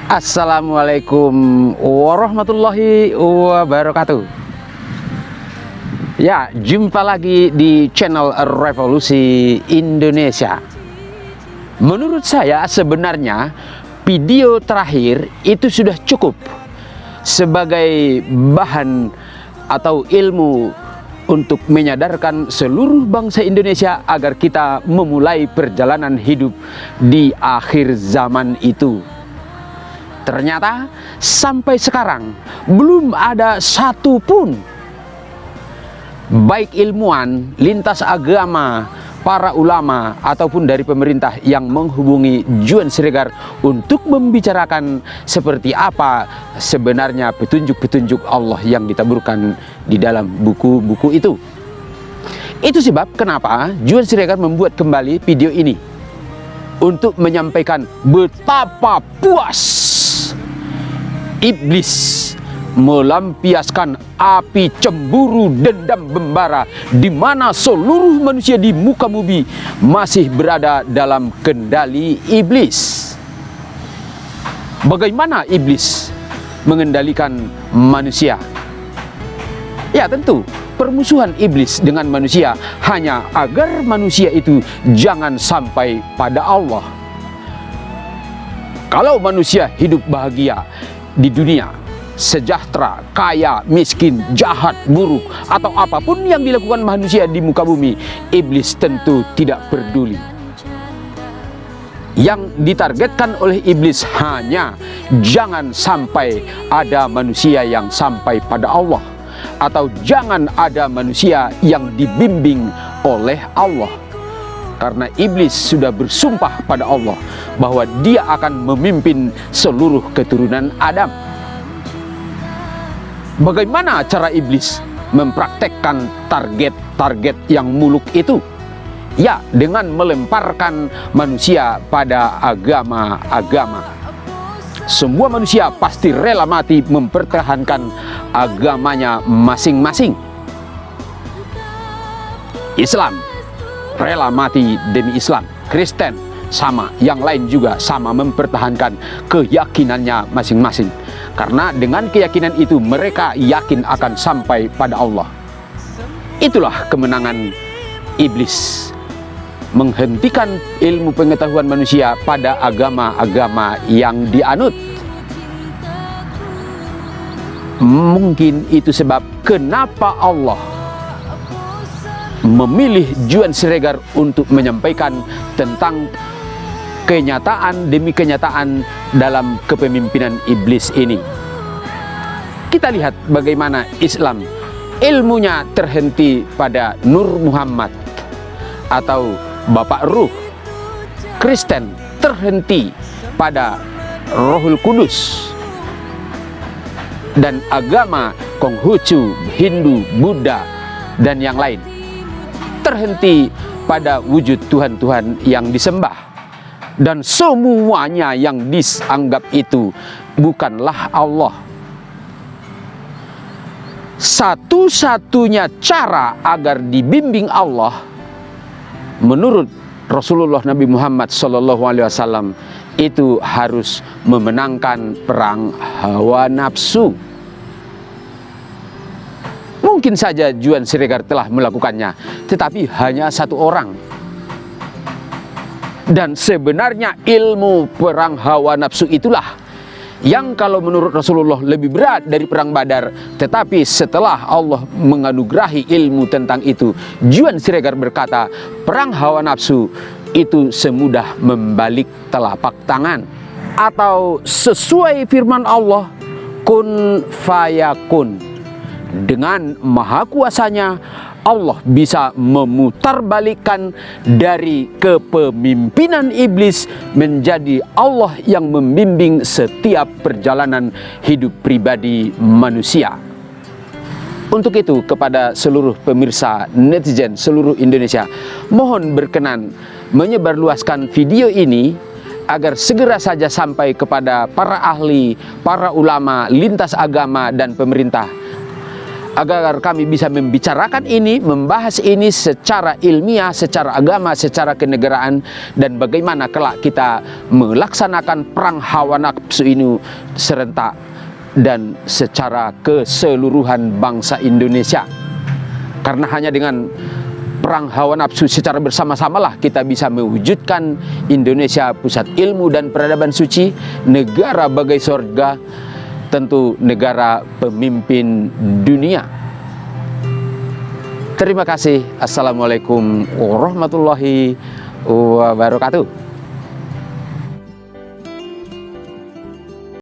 Assalamualaikum warahmatullahi wabarakatuh. Ya, jumpa lagi di channel Revolusi Indonesia. Menurut saya sebenarnya video terakhir itu sudah cukup sebagai bahan atau ilmu untuk menyadarkan seluruh bangsa Indonesia agar kita memulai perjalanan hidup di akhir zaman itu. Ternyata sampai sekarang belum ada satupun baik ilmuwan, lintas agama, para ulama ataupun dari pemerintah yang menghubungi Juan Siregar untuk membicarakan seperti apa sebenarnya petunjuk-petunjuk Allah yang ditaburkan di dalam buku-buku itu. Itu sebab kenapa Juan Siregar membuat kembali video ini untuk menyampaikan betapa puas iblis melampiaskan api cemburu dendam membara di mana seluruh manusia di muka bumi masih berada dalam kendali iblis. Bagaimana iblis mengendalikan manusia? Ya, tentu permusuhan iblis dengan manusia hanya agar manusia itu jangan sampai pada Allah. Kalau manusia hidup bahagia di dunia, sejahtera, kaya, miskin, jahat, buruk, atau apapun yang dilakukan manusia di muka bumi, iblis tentu tidak peduli. Yang ditargetkan oleh iblis hanya jangan sampai ada manusia yang sampai pada Allah, atau jangan ada manusia yang dibimbing oleh Allah. Karena iblis sudah bersumpah pada Allah bahwa dia akan memimpin seluruh keturunan Adam. Bagaimana cara iblis mempraktekkan target-target yang muluk itu? Ya, dengan melemparkan manusia pada agama-agama. Semua manusia pasti rela mati mempertahankan agamanya masing-masing. Islam rela mati demi Islam, Kristen sama, yang lain juga sama mempertahankan keyakinannya masing-masing. Karena dengan keyakinan itu mereka yakin akan sampai pada Allah. Itulah kemenangan iblis, menghentikan ilmu pengetahuan manusia pada agama-agama yang dianut. Mungkin itu sebab kenapa Allah memilih Juan Siregar untuk menyampaikan tentang kenyataan demi kenyataan dalam kepemimpinan iblis ini. Kita lihat bagaimana Islam ilmunya terhenti pada Nur Muhammad atau Bapak Ruh. Kristen terhenti pada Rohul Kudus. Dan agama Konghucu, Hindu, Buddha, dan yang lain terhenti pada wujud Tuhan-Tuhan yang disembah. Dan semuanya yang dianggap itu bukanlah Allah. Satu-satunya cara agar dibimbing Allah menurut Rasulullah Nabi Muhammad SAW itu harus memenangkan perang hawa nafsu. Mungkin saja Juan Siregar telah melakukannya, tetapi hanya satu orang. Dan sebenarnya ilmu perang hawa nafsu itulah yang kalau menurut Rasulullah lebih berat dari perang Badar. Tetapi setelah Allah menganugerahi ilmu tentang itu, Juan Siregar berkata, perang hawa nafsu itu semudah membalik telapak tangan. Atau sesuai firman Allah, kun fayakun. Dengan maha kuasanya Allah bisa memutarbalikkan dari kepemimpinan iblis menjadi Allah yang membimbing setiap perjalanan hidup pribadi manusia. Untuk itu kepada seluruh pemirsa netizen seluruh Indonesia, mohon berkenan menyebarluaskan video ini agar segera saja sampai kepada para ahli, para ulama, lintas agama dan pemerintah, agar kami bisa membicarakan ini, membahas ini secara ilmiah, secara agama, secara kenegaraan, dan bagaimana kelak kita melaksanakan perang hawa nafsu ini serentak dan secara keseluruhan bangsa Indonesia. Karena hanya dengan perang hawa nafsu secara bersama-samalah kita bisa mewujudkan Indonesia pusat ilmu dan peradaban suci, negara bagai surga, tentu negara pemimpin dunia. Terima kasih. Assalamualaikum warahmatullahi wabarakatuh.